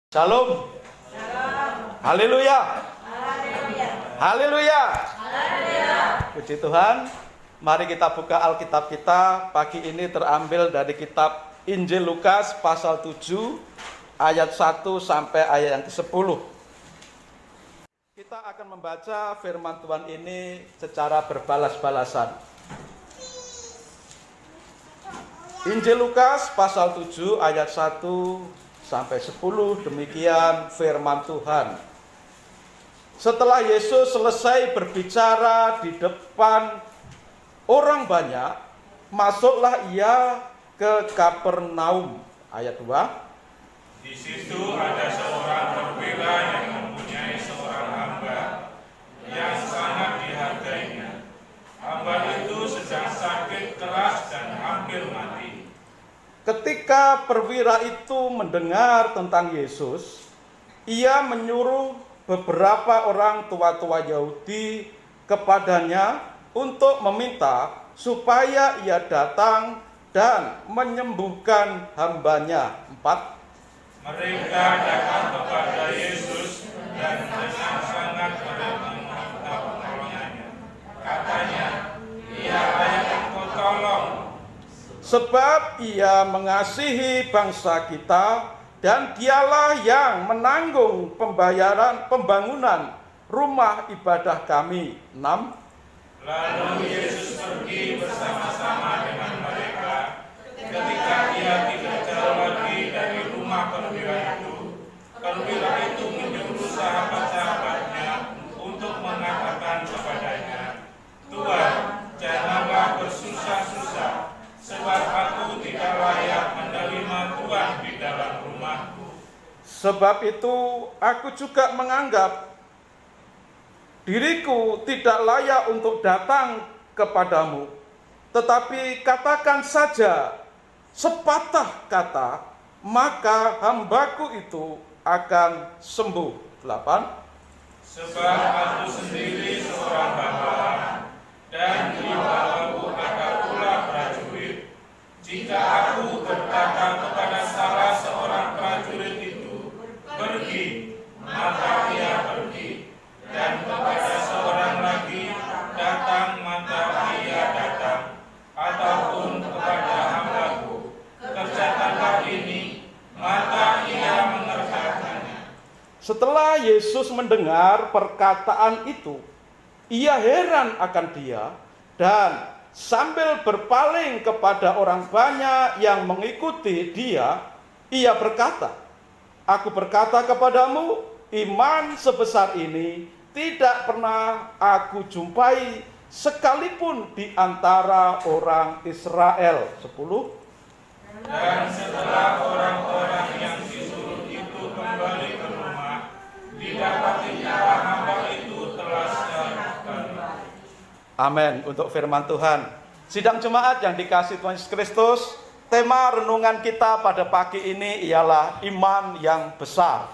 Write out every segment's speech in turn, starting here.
Shalom. Haleluya. Haleluya. Puji Tuhan. Mari kita buka Alkitab kita. Pagi ini terambil dari kitab Injil Lukas pasal 7 ayat 1 sampai ayat yang ke-10. Kita akan membaca firman Tuhan ini secara berbalas-balasan. Injil Lukas pasal 7 ayat 1 sampai 10, demikian firman Tuhan. Setelah Yesus selesai berbicara di depan orang banyak, masuklah ia ke Kapernaum. Ayat 2. Di situ ada seorang perwira yang mempunyai seorang hamba yang sangat dihargainya. Hamba itu sedang sakit keras dan hampir mati. Ketika perwira itu mendengar tentang Yesus, ia menyuruh beberapa orang tua-tua Yahudi kepadanya untuk meminta supaya ia datang dan menyembuhkan hambanya. 4. Mereka datang kepada Yesus dan dengan sangat meminta pertolongannya. Katanya, ia layak engkau tolong. Sebab ia mengasihi bangsa kita dan dialah yang menanggung pembangunan rumah ibadah kami. 6. Lalu Yesus pergi bersama-sama dengan mereka. Ketika ia tidak jauh lagi dari rumah perwira itu menyuruh sahabat-sahabatnya untuk mengatakan kepadanya, "Tuhan, janganlah bersusah-susah, sebab aku tidak layak menerima Tuhan di dalam rumahku. Sebab itu aku juga menganggap diriku tidak layak untuk datang kepadamu. Tetapi katakan saja sepatah kata, maka hambaku itu akan sembuh." 8. Sebab aku sendiri seorang bawahan, dan di bawahku ada pula prajurit. Jika aku berkata kepada salah seorang prajurit itu, "Pergi," maka ia pergi. Dan kepada seorang lagi, "Datang," maka ia datang. Ataupun kepada hambaku, "Kerjakanlah ini," maka ia mengerjakannya. Setelah Yesus mendengar perkataan itu, ia heran akan dia dan sambil berpaling kepada orang banyak yang mengikuti dia, ia berkata, "Aku berkata kepadamu, iman sebesar ini tidak pernah aku jumpai sekalipun di antara orang Israel." 10. Dan setelah orang-orang yang disuruh itu kembali ke rumah, didapatinya hamba itu telah sehat. Amin untuk firman Tuhan. Sidang jemaat yang dikasihi Tuhan Yesus Kristus, tema renungan kita pada pagi ini ialah iman yang besar.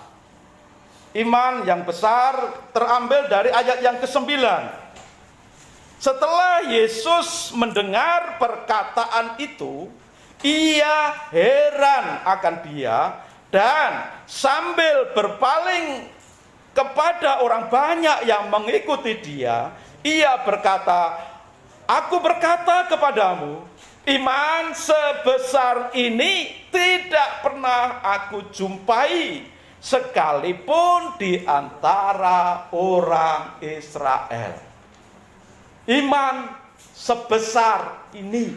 Iman yang besar terambil dari ayat yang ke-9. Setelah Yesus mendengar perkataan itu, ia heran akan dia dan sambil berpaling kepada orang banyak yang mengikuti dia, ia berkata, "Aku berkata kepadamu, iman sebesar ini tidak pernah aku jumpai sekalipun di antara orang Israel." Iman sebesar ini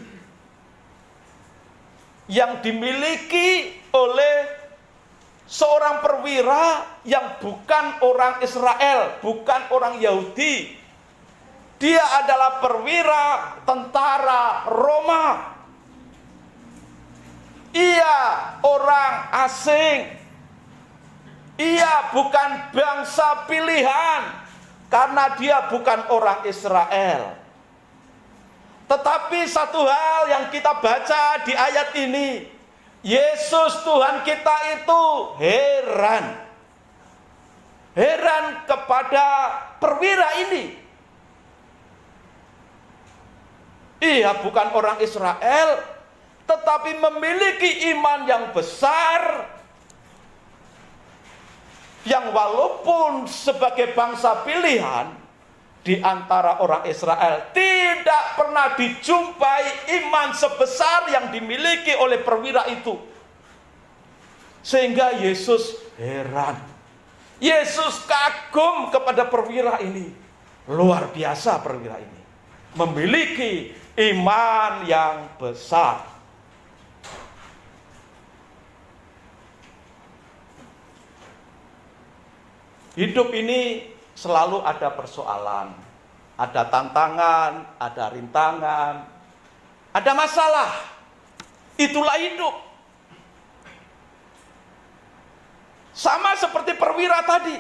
yang dimiliki oleh seorang perwira yang bukan orang Israel, bukan orang Yahudi. Dia adalah perwira tentara Roma. Ia orang asing. Ia bukan bangsa pilihan karena dia bukan orang Israel. Tetapi satu hal yang kita baca di ayat ini, Yesus Tuhan kita itu heran kepada perwira ini. Ia bukan orang Israel, tetapi memiliki iman yang besar yang walaupun sebagai bangsa pilihan di antara orang Israel tidak pernah dijumpai iman sebesar yang dimiliki oleh perwira itu. Sehingga Yesus heran. Yesus kagum kepada perwira ini. Luar biasa perwira ini. Memiliki iman yang besar. Hidup ini selalu ada persoalan, ada tantangan, ada rintangan, ada masalah. Itulah hidup. Sama seperti perwira tadi.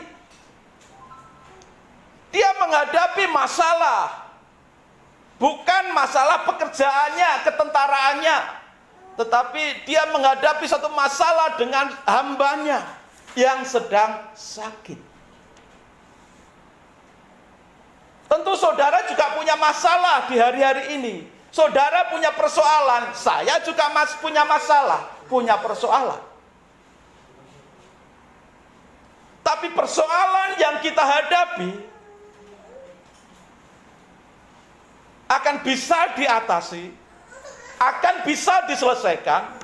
Dia menghadapi masalah. Bukan masalah pekerjaannya, ketentaraannya. Tetapi dia menghadapi satu masalah dengan hambanya yang sedang sakit. Tentu saudara juga punya masalah di hari-hari ini. Saudara punya persoalan, saya juga punya masalah, punya persoalan. Tapi persoalan yang kita hadapi akan bisa diatasi, akan bisa diselesaikan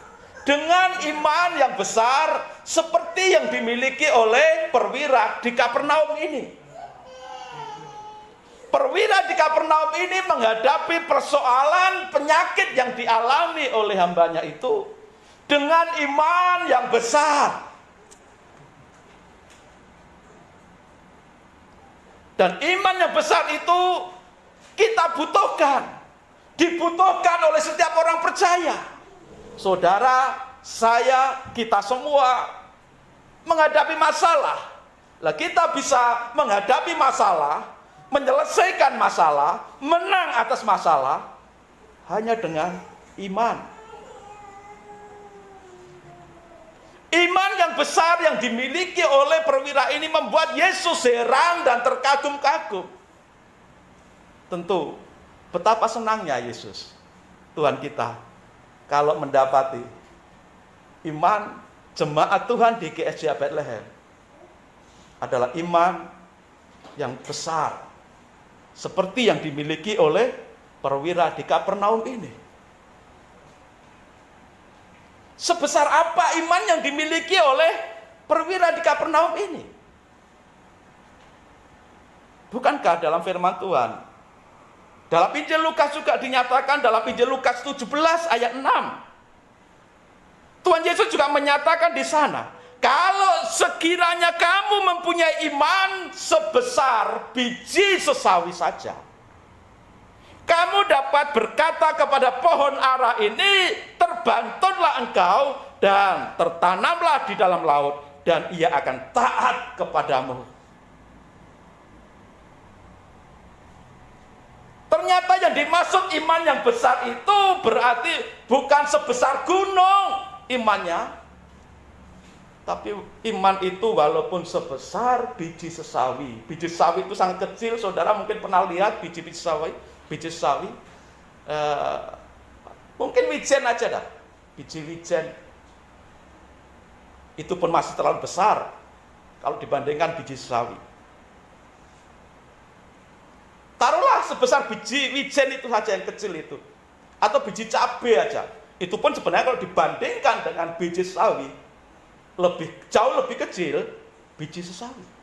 dengan iman yang besar seperti yang dimiliki oleh perwira di Kapernaum ini. Perwira di Kapernaum ini menghadapi persoalan penyakit yang dialami oleh hambanya itu dengan iman yang besar. Dan iman yang besar itu kita butuhkan. Dibutuhkan oleh setiap orang percaya. Saudara, saya, kita semua menghadapi masalah. Lah kita bisa menghadapi masalah, menyelesaikan masalah, menang atas masalah hanya dengan iman. Iman yang besar yang dimiliki oleh perwira ini membuat Yesus heran dan terkagum-kagum. Tentu, betapa senangnya Yesus, Tuhan kita, kalau mendapati iman jemaat Tuhan di GSJ Bethlehem adalah iman yang besar, seperti yang dimiliki oleh perwira di Kapernaum ini. Sebesar apa iman yang dimiliki oleh perwira di Kapernaum ini? Bukankah dalam firman Tuhan, dalam Injil Lukas juga dinyatakan, dalam Injil Lukas 17 ayat 6, Tuhan Yesus juga menyatakan di sana, kalau sekiranya kamu mempunyai iman sebesar biji sesawi saja, kamu dapat berkata kepada pohon ara ini, terbantunlah engkau dan tertanamlah di dalam laut, dan ia akan taat kepadamu. Ternyata yang dimaksud iman yang besar itu berarti bukan sebesar gunung imannya, tapi iman itu walaupun sebesar biji sesawi. Biji sesawi itu sangat kecil, saudara mungkin pernah lihat biji-biji sesawi. Biji sesawi, mungkin wijen aja dah, biji wijen itu pun masih terlalu besar kalau dibandingkan biji sesawi. Taruhlah sebesar biji wijen itu saja yang kecil itu, atau biji cabai aja, itu pun sebenarnya kalau dibandingkan dengan biji sesawi jauh lebih kecil biji sesawi.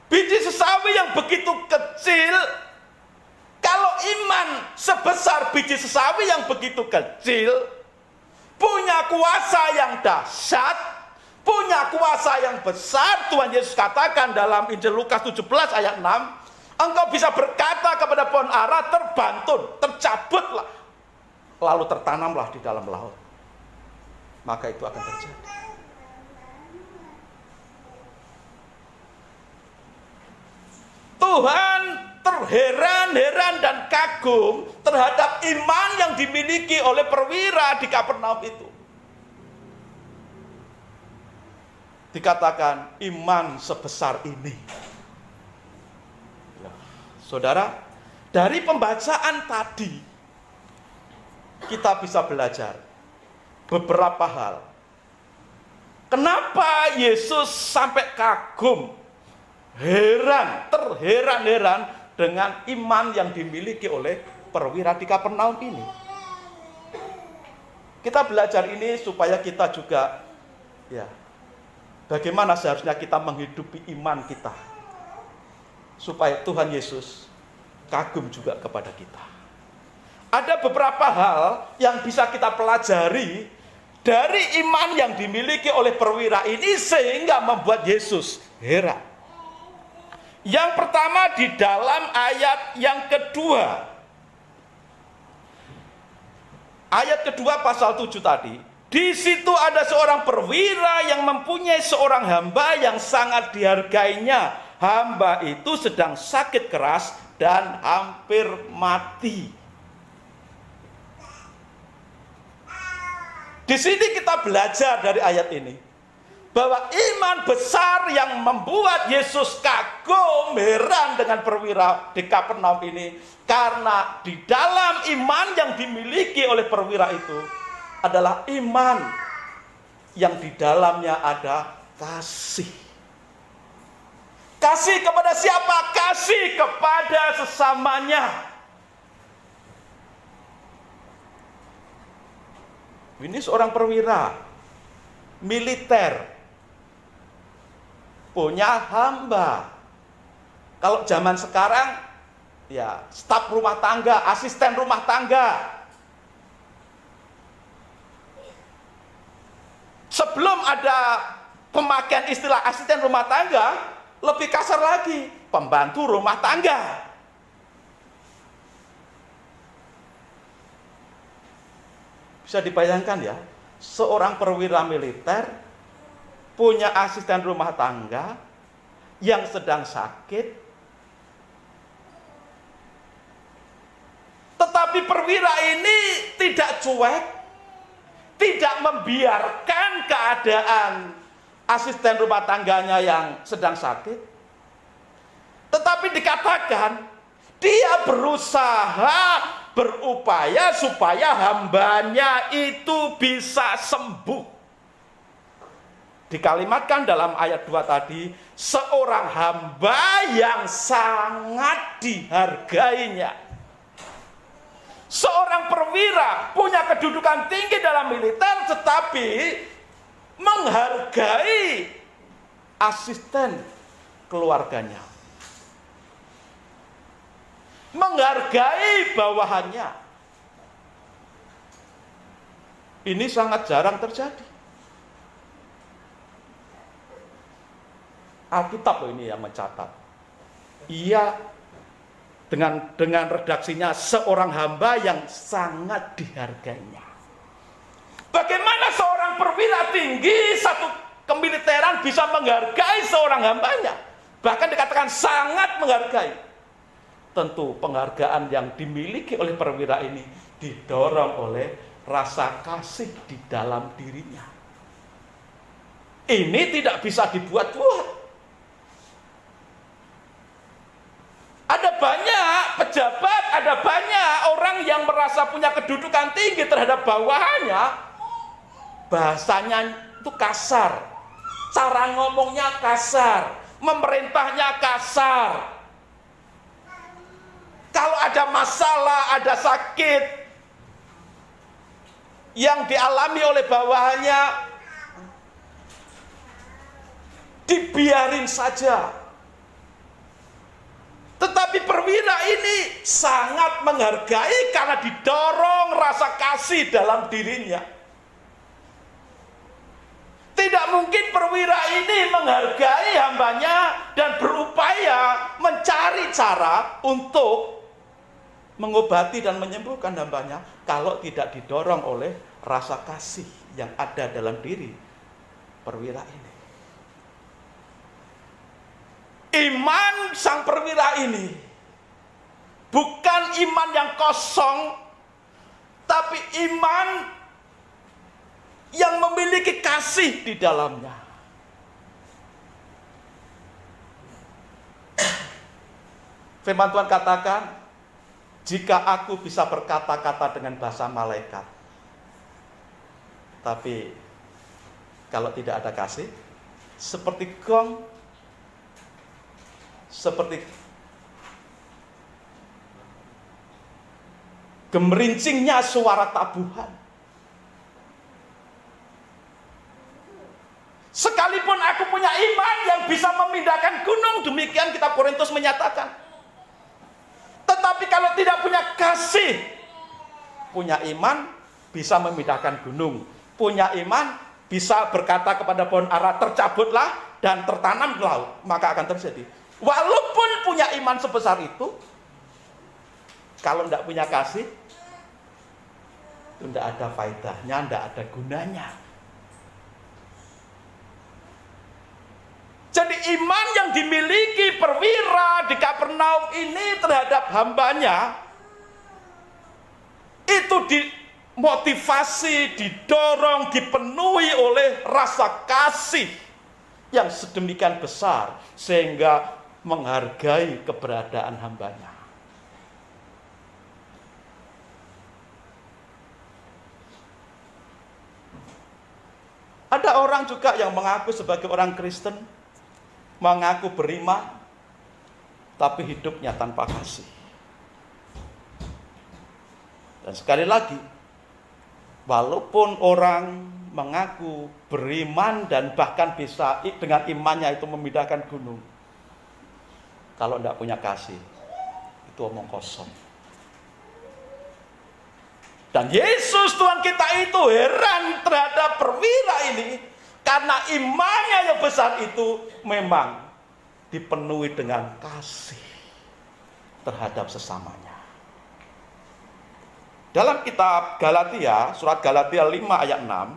Biji sesawi yang begitu kecil, kalau iman sebesar biji sesawi yang begitu kecil, punya kuasa yang dahsyat, punya kuasa yang besar. Tuhan Yesus katakan dalam Injil Lukas 17 ayat 6, engkau bisa berkata kepada pohon ara, terbantun, tercabutlah, lalu tertanamlah di dalam laut. Maka itu akan terjadi. Tuhan terheran-heran dan kagum terhadap iman yang dimiliki oleh perwira di Kapernaum itu. Dikatakan iman sebesar ini. Saudara, dari pembacaan tadi kita bisa belajar beberapa hal Kenapa Yesus sampai kagum, terheran-heran dengan iman yang dimiliki oleh perwira di Kapernaum ini? Kita belajar ini supaya kita juga, ya, bagaimana seharusnya kita menghidupi iman kita, supaya Tuhan Yesus kagum juga kepada kita. Ada beberapa hal yang bisa kita pelajari dari iman yang dimiliki oleh perwira ini sehingga membuat Yesus heran. Yang pertama di dalam ayat yang kedua. Ayat kedua pasal 7 tadi. Di situ ada seorang perwira yang mempunyai seorang hamba yang sangat dihargainya. Hamba itu sedang sakit keras dan hampir mati. Di sini kita belajar dari ayat ini bahwa iman besar yang membuat Yesus kagum, heran dengan perwira di Kapernaum ini, karena di dalam iman yang dimiliki oleh perwira itu adalah iman yang di dalamnya ada kasih. Kasih kepada siapa? Kasih kepada sesamanya. Ini seorang perwira militer, punya hamba. Kalau zaman sekarang, ya, staf rumah tangga, asisten rumah tangga. Sebelum ada pemakaian istilah asisten rumah tangga, lebih kasar lagi, pembantu rumah tangga. Bisa dibayangkan ya, seorang perwira militer punya asisten rumah tangga yang sedang sakit. Tetapi perwira ini tidak cuek, tidak membiarkan keadaan asisten rumah tangganya yang sedang sakit. Tetapi dikatakan dia berusaha, berupaya supaya hambanya itu bisa sembuh. Dikalimatkan dalam ayat 2 tadi, seorang hamba yang sangat dihargainya. Seorang perwira punya kedudukan tinggi dalam militer, tetapi menghargai asisten keluarganya, menghargai bawahannya. Ini sangat jarang terjadi. Alkitab loh ini yang mencatat. Ia dengan redaksinya seorang hamba yang sangat dihargainya. Bagaimana seorang perwira tinggi satu kemiliteran bisa menghargai seorang hambanya? Bahkan dikatakan sangat menghargai. Tentu penghargaan yang dimiliki oleh perwira ini didorong oleh rasa kasih di dalam dirinya. Ini tidak bisa dibuat-buat. Ada banyak pejabat, ada banyak orang yang merasa punya kedudukan tinggi terhadap bawahannya. Bahasanya itu kasar, cara ngomongnya kasar, memerintahnya kasar. Kalau ada masalah, ada sakit yang dialami oleh bawahannya, dibiarin saja. Tetapi perwira ini sangat menghargai karena didorong rasa kasih dalam dirinya. Tidak mungkin perwira ini menghargai hambanya dan berupaya mencari cara untuk mengobati dan menyembuhkan hambanya kalau tidak didorong oleh rasa kasih yang ada dalam diri perwira ini. Iman sang perwira ini bukan iman yang kosong, tapi iman yang memiliki kasih di dalamnya. Firman Tuhan katakan, jika aku bisa berkata-kata dengan bahasa malaikat, tapi kalau tidak ada kasih, seperti gong, seperti gemerincingnya suara tabuhan. Sekalipun aku punya iman yang bisa memindahkan gunung, demikian kitab Korintus menyatakan. Tetapi kalau tidak punya kasih, punya iman bisa memindahkan gunung. Punya iman bisa berkata kepada pohon ara, tercabutlah dan tertanam di laut, maka akan terjadi. Walaupun punya iman sebesar itu, kalau tidak punya kasih, itu tidak ada faedahnya, tidak ada gunanya. Jadi iman yang dimiliki perwira di Kapernaum ini terhadap hambanya, itu dimotivasi, didorong, dipenuhi oleh rasa kasih yang sedemikian besar, sehingga menghargai keberadaan hambanya. Ada orang juga yang mengaku sebagai orang Kristen, mengaku beriman, tapi hidupnya tanpa kasih. Dan sekali lagi, walaupun orang mengaku beriman dan bahkan bisa dengan imannya itu memindahkan gunung, kalau tidak punya kasih, itu omong kosong. Dan Yesus Tuhan kita itu heran terhadap perwira ini, karena imannya yang besar itu memang dipenuhi dengan kasih terhadap sesamanya. Dalam kitab Galatia, surat Galatia 5 ayat 6,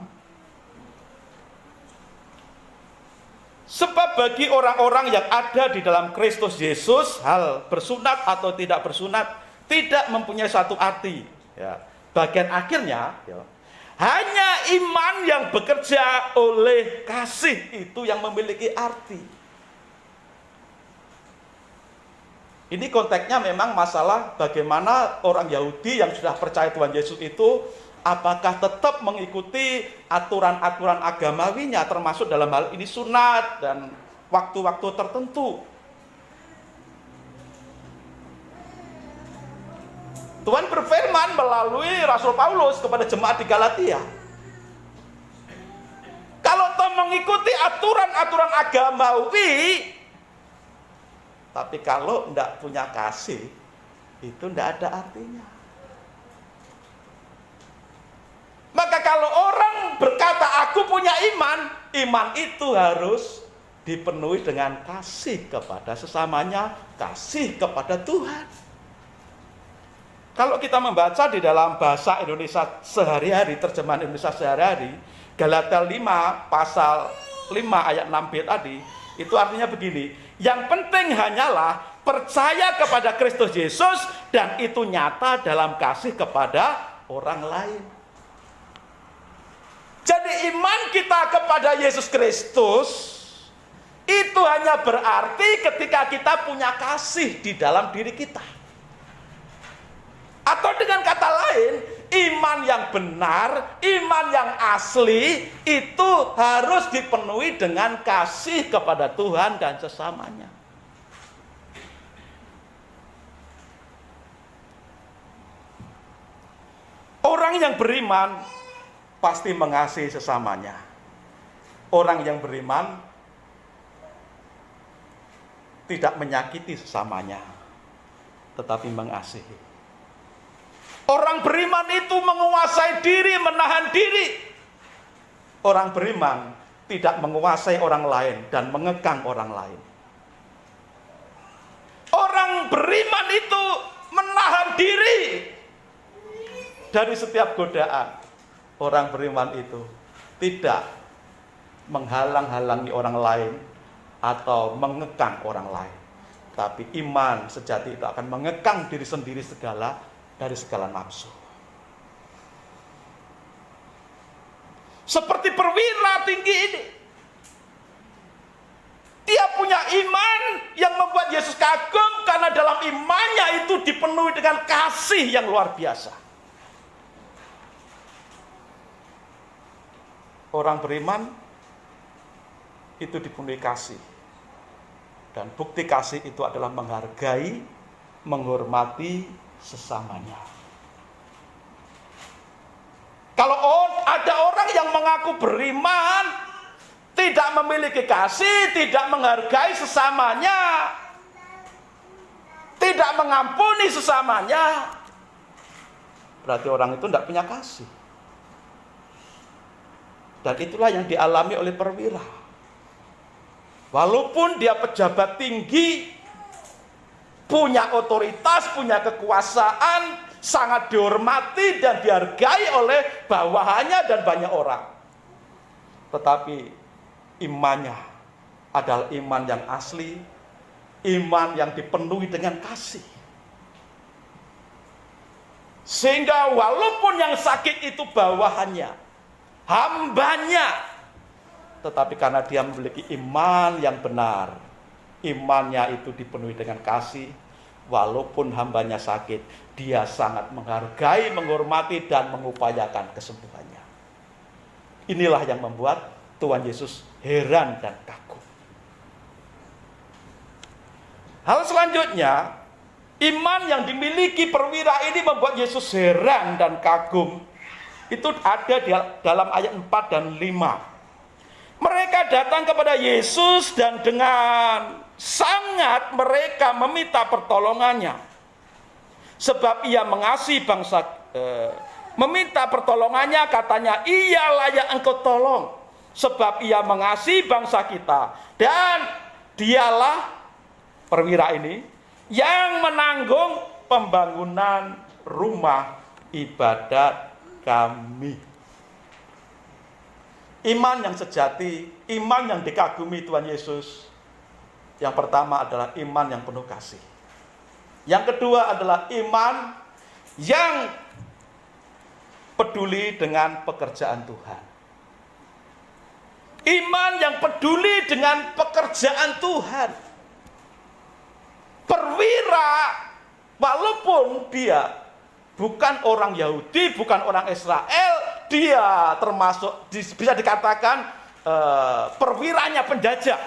sebab bagi orang-orang yang ada di dalam Kristus Yesus, hal bersunat atau tidak bersunat tidak mempunyai satu arti. Ya. Bagian akhirnya, ya, hanya iman yang bekerja oleh kasih itu yang memiliki arti. Ini konteksnya memang masalah bagaimana orang Yahudi yang sudah percaya Tuhan Yesus itu apakah tetap mengikuti aturan-aturan agamawinya, termasuk dalam hal ini sunat dan waktu-waktu tertentu. Tuhan berfirman melalui Rasul Paulus kepada jemaat di Galatia. Kalau toh mengikuti aturan-aturan agamawi, tapi kalau tidak punya kasih, itu tidak ada artinya. Maka kalau orang berkata aku punya iman, iman itu harus dipenuhi dengan kasih kepada sesamanya, kasih kepada Tuhan. Kalau kita membaca di dalam bahasa Indonesia sehari-hari, terjemahan Indonesia sehari-hari, Galatia 5 pasal 5 ayat 6b tadi, itu artinya begini, yang penting hanyalah percaya kepada Kristus Yesus dan itu nyata dalam kasih kepada orang lain. Jadi iman kita kepada Yesus Kristus itu hanya berarti ketika kita punya kasih di dalam diri kita. Atau dengan kata lain, iman yang benar, iman yang asli itu harus dipenuhi dengan kasih kepada Tuhan dan sesamanya. Orang yang beriman pasti mengasihi sesamanya. Orang yang beriman tidak menyakiti sesamanya, tetapi mengasihi. Orang beriman itu menguasai diri, menahan diri. Orang beriman tidak menguasai orang lain dan mengekang orang lain. Orang beriman itu menahan diri dari setiap godaan. Orang beriman itu tidak menghalang-halangi orang lain atau mengekang orang lain. Tapi iman sejati itu akan mengekang diri sendiri dari segala nafsu. Seperti perwira tinggi ini, dia punya iman yang membuat Yesus kagum karena dalam imannya itu dipenuhi dengan kasih yang luar biasa. Orang beriman itu dipenuhi kasih. Dan bukti kasih itu adalah menghargai, menghormati sesamanya. Kalau ada orang yang mengaku beriman, tidak memiliki kasih, tidak menghargai sesamanya, tidak mengampuni sesamanya, berarti orang itu tidak punya kasih. Dan itulah yang dialami oleh perwira. Walaupun dia pejabat tinggi, punya otoritas, punya kekuasaan, sangat dihormati dan dihargai oleh bawahannya dan banyak orang, tetapi imannya adalah iman yang asli, iman yang dipenuhi dengan kasih. Sehingga walaupun yang sakit itu bawahannya, hambanya, tetapi karena dia memiliki iman yang benar, imannya itu dipenuhi dengan kasih, walaupun hambanya sakit, dia sangat menghargai, menghormati, dan mengupayakan kesembuhannya. Inilah yang membuat Tuhan Yesus heran dan kagum. Hal selanjutnya, iman yang dimiliki perwira ini membuat Yesus heran dan kagum. Itu ada di dalam ayat 4 dan 5. Mereka datang kepada Yesus dan dengan sangat mereka meminta pertolongannya. Sebab ia mengasihi bangsa, meminta pertolongannya, katanya, ia layak engkau tolong. Sebab ia mengasihi bangsa kita. Dan dialah, perwira ini, yang menanggung pembangunan rumah ibadat kami. Iman yang sejati, iman yang dikagumi Tuhan Yesus, yang pertama adalah iman yang penuh kasih. Yang kedua adalah iman yang peduli dengan pekerjaan Tuhan. Iman yang peduli dengan pekerjaan Tuhan. Perwira, walaupun dia bukan orang Yahudi, bukan orang Israel, dia termasuk bisa dikatakan perwiranya penjajah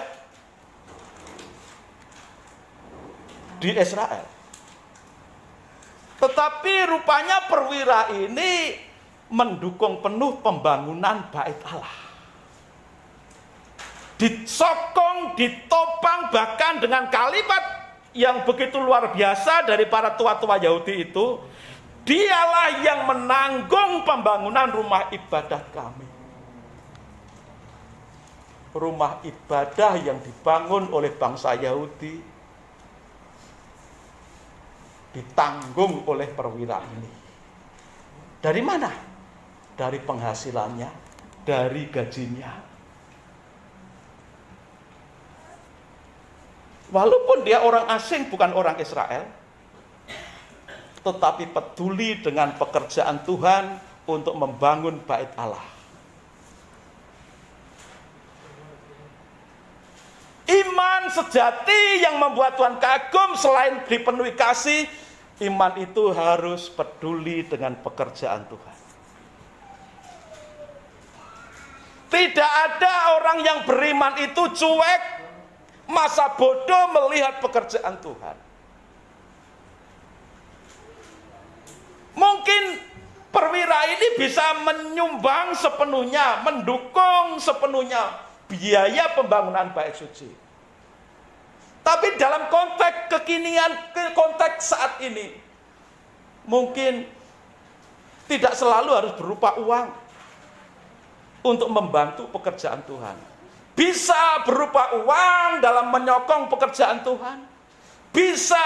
di Israel. Tetapi rupanya perwira ini mendukung penuh pembangunan Bait Allah. Disokong, ditopang, bahkan dengan kalimat yang begitu luar biasa dari para tua-tua Yahudi itu, dialah yang menanggung pembangunan rumah ibadah kami. Rumah ibadah yang dibangun oleh bangsa Yahudi ditanggung oleh perwira ini. Dari mana? Dari penghasilannya, dari gajinya. Walaupun dia orang asing, bukan orang Israel, tetapi peduli dengan pekerjaan Tuhan untuk membangun Bait Allah. Iman sejati yang membuat Tuhan kagum selain dipenuhi kasih, iman itu harus peduli dengan pekerjaan Tuhan. Tidak ada orang yang beriman itu cuek, masa bodoh melihat pekerjaan Tuhan. Mungkin perwira ini bisa menyumbang sepenuhnya, mendukung sepenuhnya biaya pembangunan Bait Suci. Tapi dalam konteks kekinian, konteks saat ini, mungkin tidak selalu harus berupa uang untuk membantu pekerjaan Tuhan. Bisa berupa uang dalam menyokong pekerjaan Tuhan. Bisa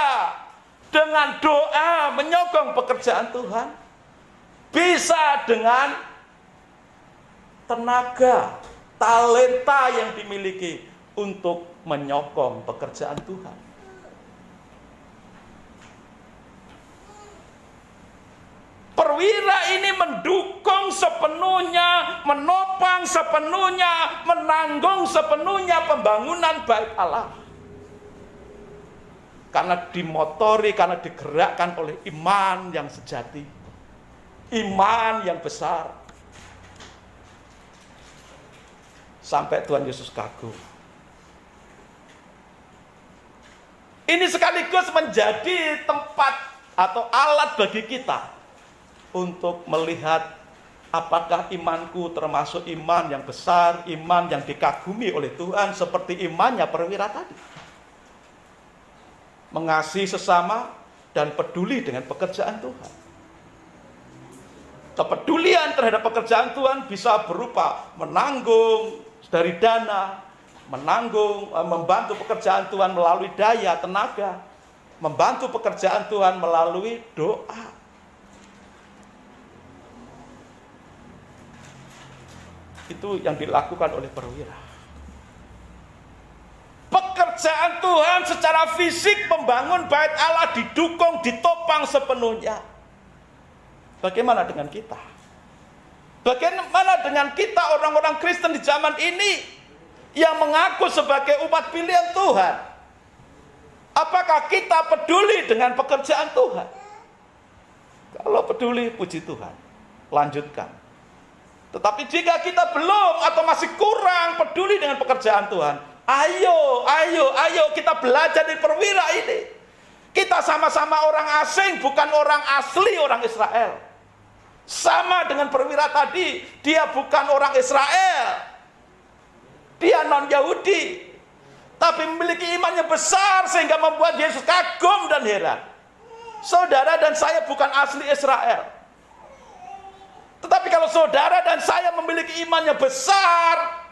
dengan doa menyokong pekerjaan Tuhan. Bisa dengan tenaga, talenta yang dimiliki untuk menyokong pekerjaan Tuhan. Perwira ini mendukung sepenuhnya, menopang sepenuhnya, menanggung sepenuhnya pembangunan Bait Allah. Karena dimotori, karena digerakkan oleh iman yang sejati, iman yang besar. Sampai Tuhan Yesus kagum. Ini sekaligus menjadi tempat atau alat bagi kita untuk melihat apakah imanku termasuk iman yang besar, iman yang dikagumi oleh Tuhan seperti imannya perwira tadi. Mengasihi sesama dan peduli dengan pekerjaan Tuhan. Kepedulian terhadap pekerjaan Tuhan bisa berupa menanggung dari dana, membantu pekerjaan Tuhan melalui daya, tenaga, membantu pekerjaan Tuhan melalui doa. Itu yang dilakukan oleh perwira. Pekerjaan Tuhan secara fisik membangun bait Allah didukung, ditopang sepenuhnya. Bagaimana dengan kita? Bagaimana dengan kita orang-orang Kristen di zaman ini yang mengaku sebagai umat pilihan Tuhan? Apakah kita peduli dengan pekerjaan Tuhan? Kalau peduli, puji Tuhan, lanjutkan. Tetapi jika kita belum atau masih kurang peduli dengan pekerjaan Tuhan, ayo kita belajar dari perwira ini. Kita sama-sama orang asing, bukan orang asli orang Israel. Sama dengan perwira tadi, dia bukan orang Israel. Dia non-Yahudi, tapi memiliki iman yang besar sehingga membuat Yesus kagum dan heran. Saudara dan saya bukan asli Israel. Tetapi kalau saudara dan saya memiliki iman yang besar,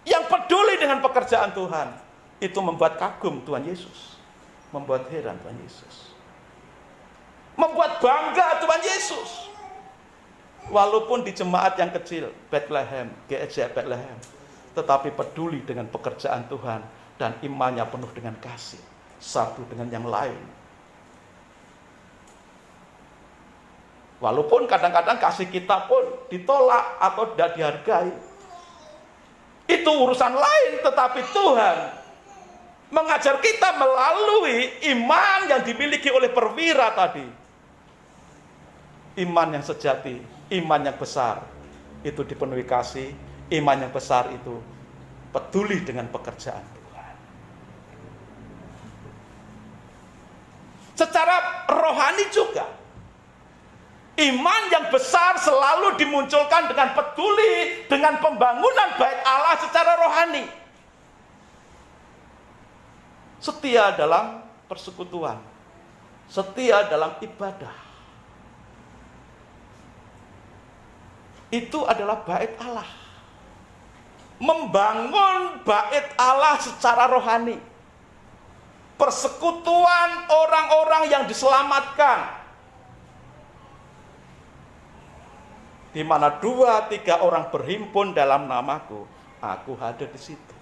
yang peduli dengan pekerjaan Tuhan, itu membuat kagum Tuhan Yesus, membuat heran Tuhan Yesus, membuat bangga Tuhan Yesus. Walaupun di jemaat yang kecil, Bethlehem, GEJ Bethlehem, tetapi peduli dengan pekerjaan Tuhan dan imannya penuh dengan kasih, satu dengan yang lain. Walaupun kadang-kadang kasih kita pun ditolak atau tidak dihargai. Itu urusan lain, tetapi Tuhan mengajar kita melalui iman yang dimiliki oleh perwira tadi. Iman yang sejati, iman yang besar, itu dipenuhi kasih. Iman yang besar itu peduli dengan pekerjaan Tuhan. Secara rohani juga, iman yang besar selalu dimunculkan dengan peduli dengan pembangunan bait Allah secara rohani. Setia dalam persekutuan, setia dalam ibadah. Itu adalah bait Allah. Membangun bait Allah secara rohani. Persekutuan orang-orang yang diselamatkan. Di mana 2-3 orang berhimpun dalam namaku, aku hadir di situ.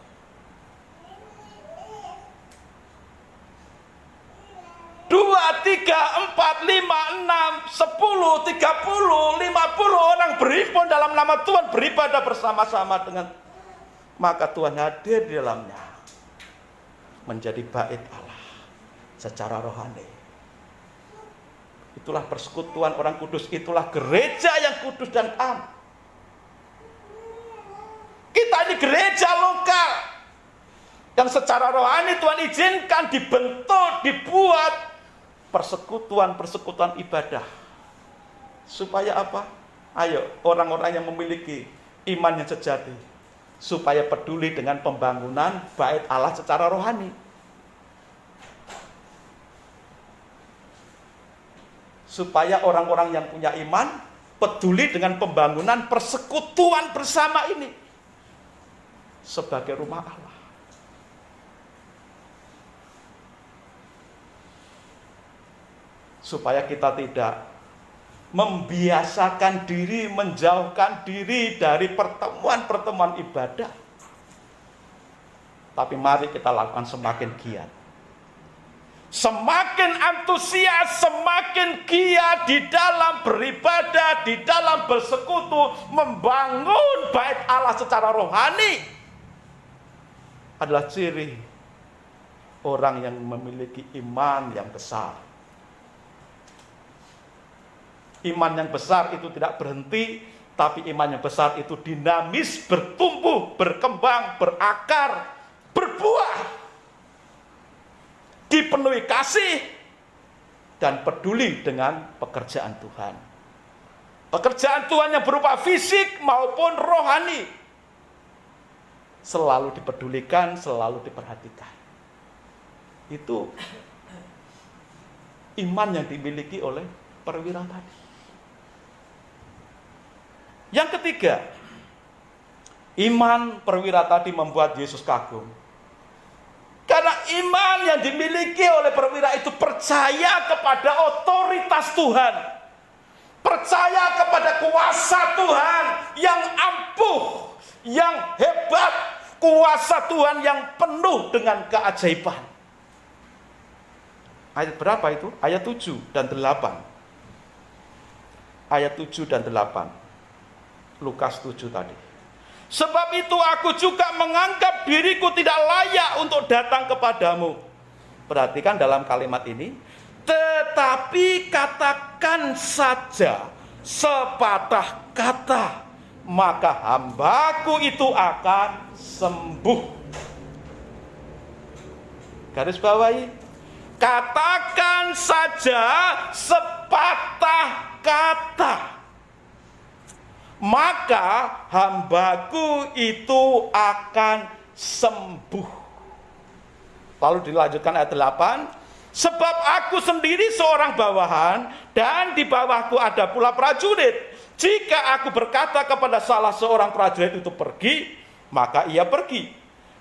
Dua, 3, 4, 5, 6, 10, 30, 50 orang berhimpun dalam nama Tuhan, beribadah bersama-sama dengan, maka Tuhan hadir di dalamnya, menjadi bait Allah secara rohani. Itulah persekutuan orang kudus, itulah gereja yang kudus dan am. Kita ini gereja lokal yang secara rohani Tuhan izinkan dibentuk, dibuat persekutuan ibadah. Supaya apa? Ayo, orang-orang yang memiliki iman yang sejati, supaya peduli dengan pembangunan bait Allah secara rohani. Supaya orang-orang yang punya iman peduli dengan pembangunan persekutuan bersama ini sebagai rumah Allah. Supaya kita tidak membiasakan diri, menjauhkan diri dari pertemuan-pertemuan ibadah. Tapi mari kita lakukan semakin giat. Semakin antusias, semakin giat di dalam beribadah, di dalam bersekutu, membangun bait Allah secara rohani, adalah ciri orang yang memiliki iman yang besar. Iman yang besar itu tidak berhenti, tapi iman yang besar itu dinamis, bertumbuh, berkembang, berakar, berbuah. Di dipenuhi kasih, dan peduli dengan pekerjaan Tuhan. Pekerjaan Tuhan yang berupa fisik maupun rohani selalu dipedulikan, selalu diperhatikan. Itu iman yang dimiliki oleh perwira tadi. Yang ketiga, iman perwira tadi membuat Yesus kagum. Karena iman yang dimiliki oleh perwira itu percaya kepada otoritas Tuhan. Percaya kepada kuasa Tuhan yang ampuh, yang hebat. Kuasa Tuhan yang penuh dengan keajaiban. Ayat berapa itu? Ayat 7 dan 8. Ayat 7 dan 8. Lukas 7 tadi. Sebab itu aku juga menganggap diriku tidak layak untuk datang kepadamu. Perhatikan dalam kalimat ini. Tetapi katakan saja sepatah kata, maka hambaku itu akan sembuh. Garis bawahi. Katakan saja sepatah kata, maka hambaku itu akan sembuh. Lalu dilanjutkan ayat 8. Sebab aku sendiri seorang bawahan, dan di bawahku ada pula prajurit. Jika aku berkata kepada salah seorang prajurit itu pergi, maka ia pergi.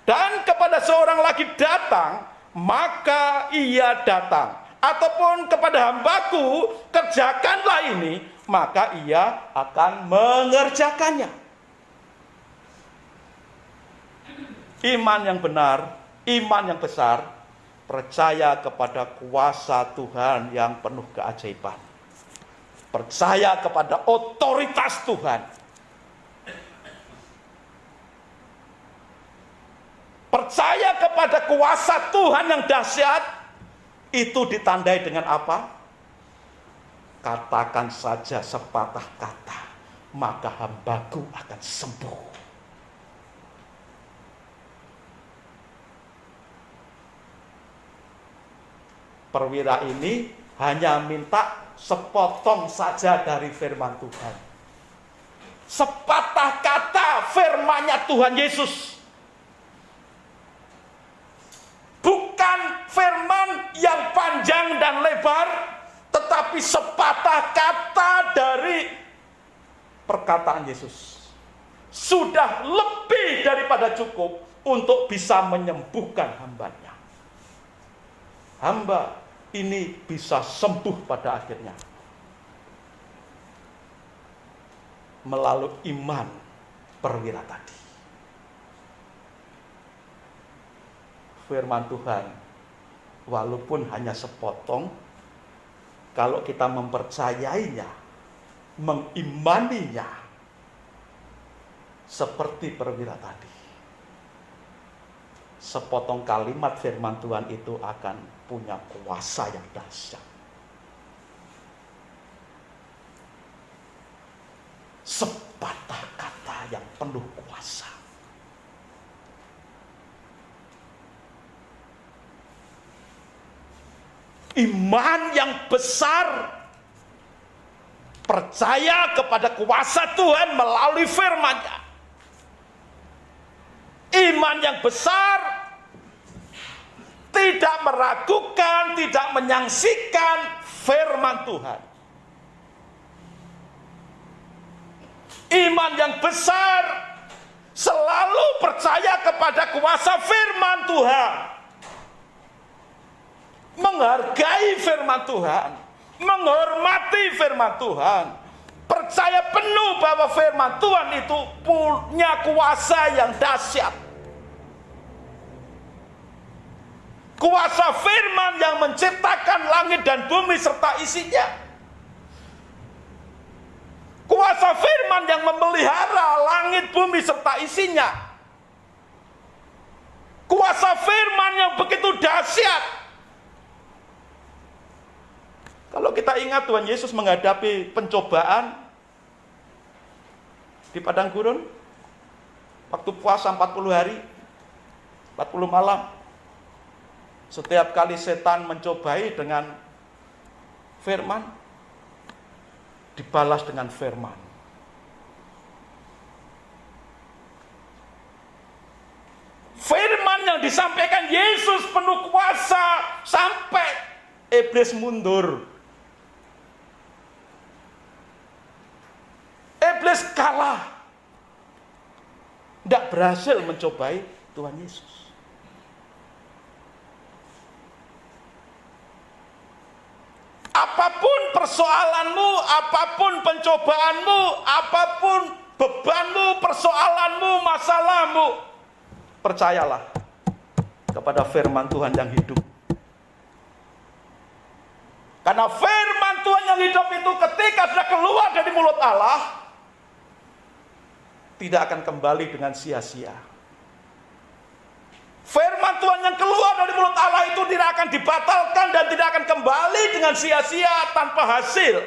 Dan kepada seorang lagi datang, maka ia datang. Ataupun kepada hambaku, kerjakanlah ini, maka ia akan mengerjakannya. Iman yang benar, iman yang besar, percaya kepada kuasa Tuhan yang penuh keajaiban. Percaya kepada otoritas Tuhan. Percaya kepada kuasa Tuhan yang dahsyat. Itu ditandai dengan apa? Katakan saja sepatah kata, maka hambaku akan sembuh. Perwira ini hanya minta sepotong saja dari firman Tuhan. Sepatah kata firman-Nya Tuhan Yesus. Bukan firman yang panjang dan lebar, tetapi sepatah kata dari perkataan Yesus. Sudah lebih daripada cukup untuk bisa menyembuhkan hambanya. Hamba ini bisa sembuh pada akhirnya melalui iman perwira tadi. Firman Tuhan walaupun hanya sepotong, kalau kita mempercayainya, mengimaninya seperti perwira tadi, sepotong kalimat firman Tuhan itu akan punya kuasa yang dahsyat. Sepatah kata yang penuh kuasa. Iman yang besar, percaya kepada kuasa Tuhan melalui firman-Nya. Iman yang besar, tidak meragukan, tidak menyangsikan firman Tuhan. Iman yang besar selalu percaya kepada kuasa firman Tuhan. Menghargai firman Tuhan, menghormati firman Tuhan, percaya penuh bahwa firman Tuhan itu punya kuasa yang dahsyat. Kuasa firman yang menciptakan langit dan bumi serta isinya. Kuasa firman yang memelihara langit, bumi serta isinya. Kuasa firman yang begitu dahsyat. Kalau kita ingat Tuhan Yesus menghadapi pencobaan di padang gurun, waktu puasa 40 hari, 40 malam. Setiap kali setan mencobai dengan firman, dibalas dengan firman. Firman yang disampaikan Yesus penuh kuasa sampai iblis mundur. Iblis kalah. Tidak berhasil mencobai Tuhan Yesus. Apapun persoalanmu, apapun pencobaanmu, apapun bebanmu, persoalanmu, masalahmu, percayalah kepada firman Tuhan yang hidup. Karena firman Tuhan yang hidup itu ketika sudah keluar dari mulut Allah, tidak akan kembali dengan sia-sia. Firman Tuhan yang keluar dari mulut Allah itu tidak akan dibatalkan dan tidak akan kembali dengan sia-sia tanpa hasil.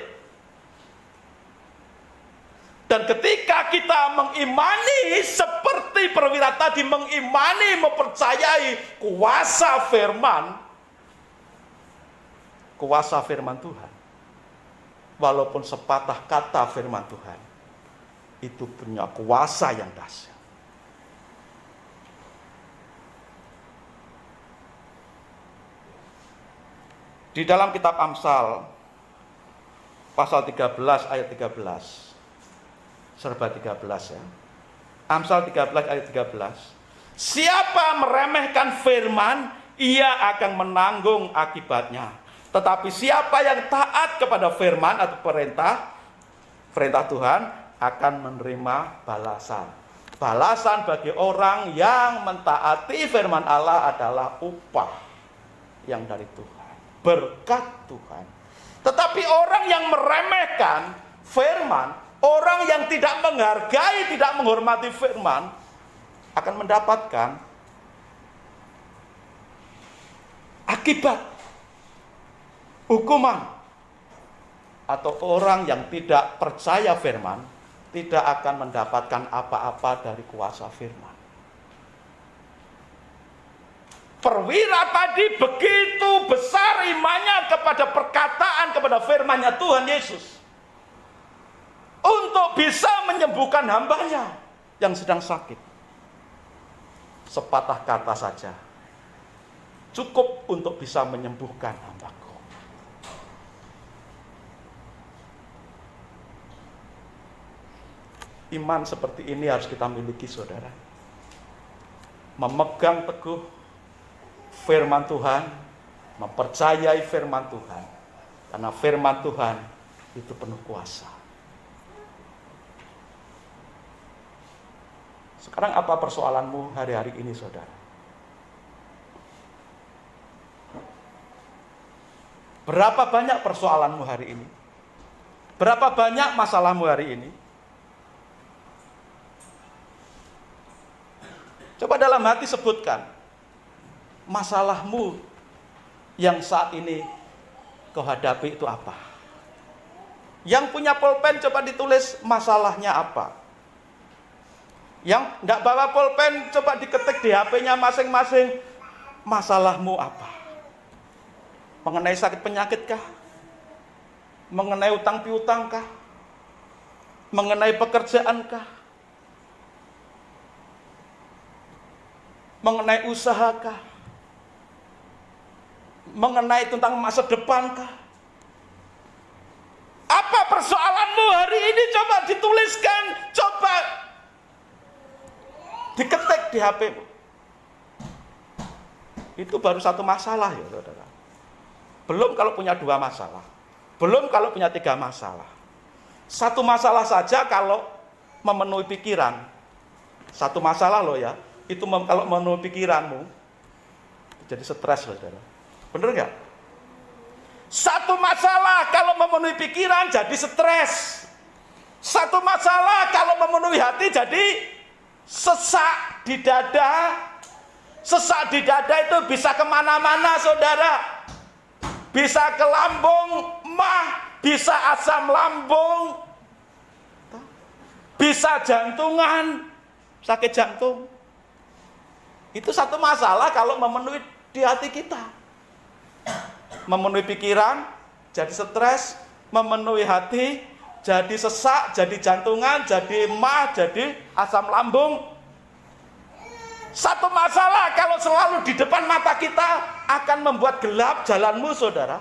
Dan ketika kita mengimani seperti perwira tadi, mengimani, mempercayai kuasa firman Tuhan, walaupun sepatah kata firman Tuhan, itu punya kuasa yang dahsyat. Di dalam kitab Amsal pasal 13 ayat 13 serba 13 ya. Amsal 13 ayat 13. Siapa meremehkan firman, ia akan menanggung akibatnya. Tetapi siapa yang taat kepada firman atau perintah Tuhan akan menerima balasan. Balasan bagi orang yang mentaati firman Allah adalah upah yang dari Tuhan, berkat Tuhan. Tetapi orang yang meremehkan firman, orang yang tidak menghargai, tidak menghormati firman, akan mendapatkan akibat hukuman. Atau orang yang tidak percaya firman tidak akan mendapatkan apa-apa dari kuasa firman. Perwira tadi begitu besar imannya kepada perkataan, kepada firman-Nya Tuhan Yesus, untuk bisa menyembuhkan hambanya yang sedang sakit. Sepatah kata saja cukup untuk bisa menyembuhkan hambaku. Iman seperti ini harus kita miliki, saudara. Memegang teguh firman Tuhan, mempercayai firman Tuhan, karena firman Tuhan itu penuh kuasa. Sekarang apa persoalanmu hari-hari ini, saudara? Berapa banyak persoalanmu hari ini? Berapa banyak masalahmu hari ini? Coba dalam hati sebutkan masalahmu yang saat ini kau hadapi itu apa? Yang punya pulpen coba ditulis masalahnya apa? Yang tidak bawa pulpen coba diketik di HP-nya masing-masing, masalahmu apa? Mengenai sakit penyakit kah? Mengenai utang piutang kah? Mengenai pekerjaan kah? Mengenai usaha kah? Mengenai tentang masa depan kah? Apa persoalanmu hari ini? Coba dituliskan, coba diketik di HP. Itu baru satu masalah ya, saudara. Belum kalau punya dua masalah. Belum kalau punya tiga masalah. Satu masalah saja kalau memenuhi pikiran. Satu masalah loh ya. Itu kalau memenuhi pikiranmu, jadi stres, saudara. Bener nggak? Satu masalah kalau memenuhi pikiran jadi stres. Satu masalah kalau memenuhi hati jadi sesak di dada. Sesak di dada itu bisa kemana-mana, saudara. Bisa ke lambung mah, bisa asam lambung, bisa jantungan, sakit jantung. Itu satu masalah kalau memenuhi di hati kita. Memenuhi pikiran, jadi stres, memenuhi hati, jadi sesak, jadi jantungan, jadi emah, jadi asam lambung. Satu masalah kalau selalu di depan mata kita akan membuat gelap jalanmu, saudara.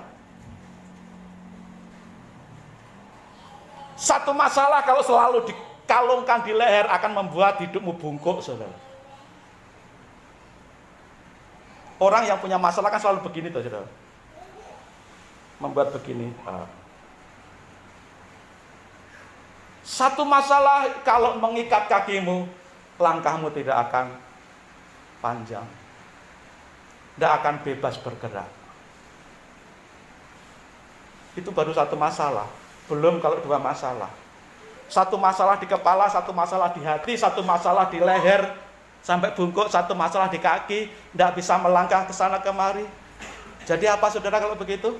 Satu masalah kalau selalu dikalungkan di leher akan membuat hidupmu bungkuk, saudara. Orang yang punya masalah kan selalu begini, saudara. Membuat begini. Satu masalah kalau mengikat kakimu, langkahmu tidak akan panjang. Tidak akan bebas bergerak. Itu baru satu masalah. Belum kalau dua masalah. Satu masalah di kepala, satu masalah di hati, satu masalah di leher, sampai bungkuk, satu masalah di kaki, tidak bisa melangkah ke sana kemari. Jadi apa saudara kalau begitu?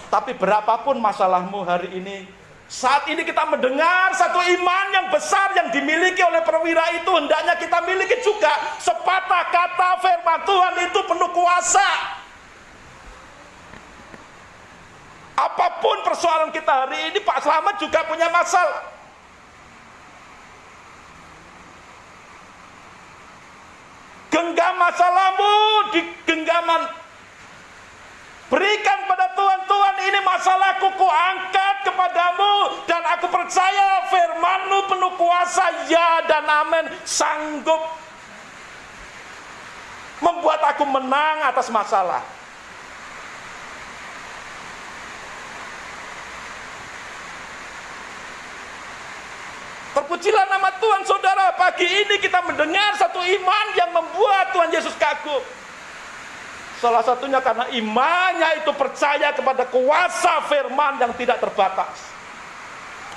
Tapi berapapun masalahmu hari ini, saat ini kita mendengar satu iman yang besar yang dimiliki oleh perwira itu, hendaknya kita miliki juga. Sepatah kata firman Tuhan itu penuh kuasa. Apapun persoalan kita hari ini, Pak Slamet juga punya masalah. Genggam masalahmu di genggaman. Berikan pada Tuhan, Tuhan ini masalahku kuangkat kepadamu, dan aku percaya firman-Mu penuh kuasa, ya dan amin, sanggup membuat aku menang atas masalah. Terpujilah nama Tuhan, saudara. Pagi ini kita mendengar satu iman yang membuat Tuhan Yesus kagum. Salah satunya karena imannya itu percaya kepada kuasa firman yang tidak terbatas.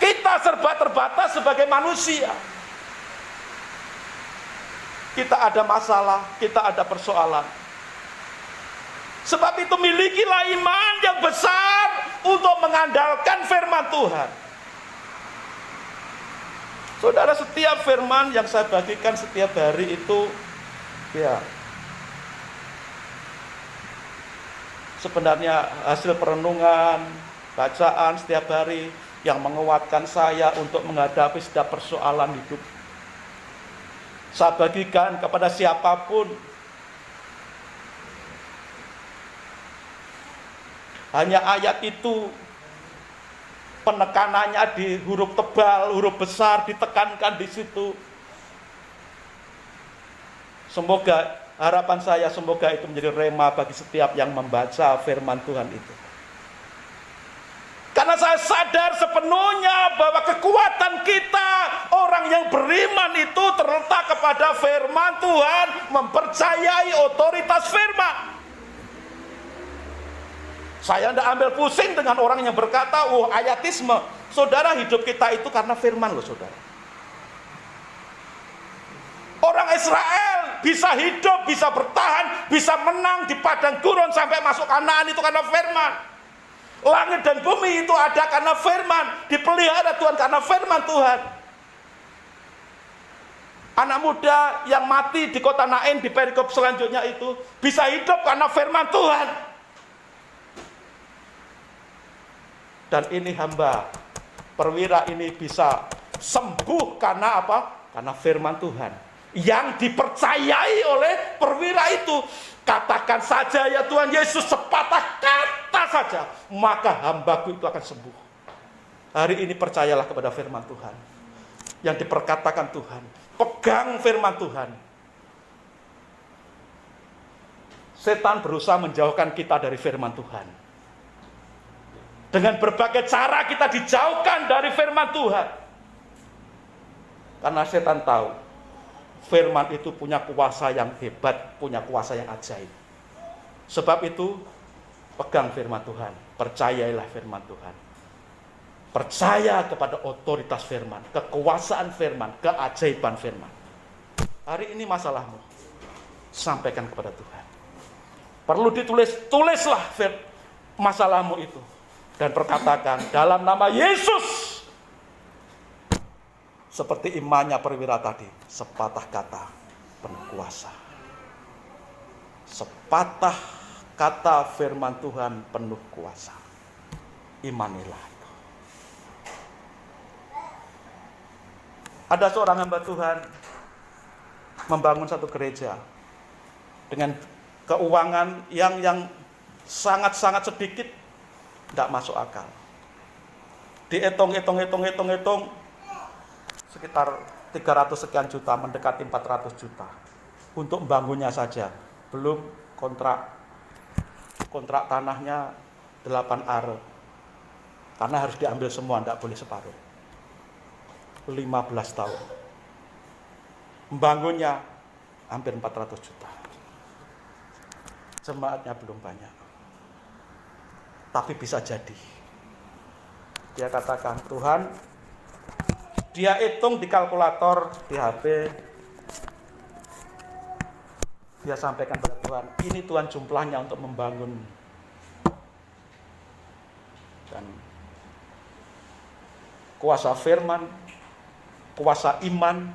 Kita serba terbatas sebagai manusia. Kita ada masalah, kita ada persoalan. Sebab itu milikilah iman yang besar untuk mengandalkan firman Tuhan. Saudara, setiap firman yang saya bagikan setiap hari itu, ya, sebenarnya hasil perenungan, bacaan setiap hari yang menguatkan saya untuk menghadapi setiap persoalan hidup. Saya bagikan kepada siapapun. Hanya ayat itu penekanannya di huruf tebal, huruf besar ditekankan di situ. Semoga harapan saya, semoga itu menjadi rema bagi setiap yang membaca firman Tuhan itu. Karena saya sadar sepenuhnya bahwa kekuatan kita, orang yang beriman itu terletak kepada firman Tuhan, mempercayai otoritas firman. Saya tidak ambil pusing dengan orang yang berkata, ayatisme. Saudara, hidup kita itu karena firman loh, saudara. Orang Israel bisa hidup, bisa bertahan, bisa menang di padang gurun sampai masuk Kanaan itu karena firman. Langit dan bumi itu ada karena firman, dipelihara Tuhan karena firman Tuhan. Anak muda yang mati di kota Nain di perikop selanjutnya itu bisa hidup karena firman Tuhan. Dan ini hamba perwira ini bisa sembuh karena apa? Karena firman Tuhan yang dipercayai oleh perwira itu. Katakan saja ya Tuhan Yesus, sepatah kata saja, maka hambaku itu akan sembuh. Hari ini percayalah kepada firman Tuhan yang diperkatakan Tuhan. Pegang firman Tuhan. Setan berusaha menjauhkan kita dari firman Tuhan. Dengan berbagai cara kita dijauhkan dari firman Tuhan. Karena setan tahu firman itu punya kuasa yang hebat, punya kuasa yang ajaib. Sebab itu, pegang firman Tuhan, percayailah firman Tuhan. Percaya kepada otoritas firman, kekuasaan firman, keajaiban firman. Hari ini masalahmu, sampaikan kepada Tuhan. Perlu ditulis, tulislah masalahmu itu. Dan perkatakan, dalam nama Yesus, Seperti imannya perwira tadi, sepatah kata penuh kuasa. Sepatah kata firman Tuhan penuh kuasa. Imanilah itu. Ada seorang hamba Tuhan membangun satu gereja dengan keuangan yang sangat-sangat sedikit, tidak masuk akal. Dihitung sekitar 300 sekian juta, mendekati 400 juta untuk membangunnya saja. Belum kontrak tanahnya 8 are, karena harus diambil semua, tidak boleh separuh. 15 tahun membangunnya, hampir 400 juta. Jemaatnya belum banyak, tapi bisa jadi. Dia katakan, Tuhan, dia hitung di kalkulator, di HP, dia sampaikan pada Tuhan, ini Tuhan jumlahnya untuk membangun. Dan kuasa firman, kuasa iman,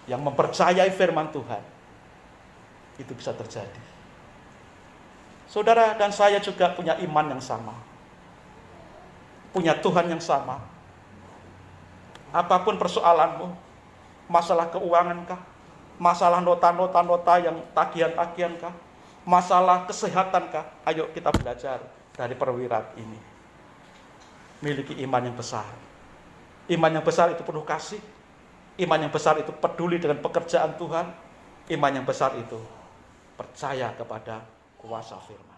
yang mempercayai firman Tuhan, itu bisa terjadi. Saudara dan saya juga punya iman yang sama, punya Tuhan yang sama. Apapun persoalanmu, masalah keuangan kah, masalah nota yang tagihan kah, masalah kesehatan kah, ayo kita belajar dari perwira ini. Miliki iman yang besar. Iman yang besar itu penuh kasih. Iman yang besar itu peduli dengan pekerjaan Tuhan. Iman yang besar itu percaya kepada kuasa firman.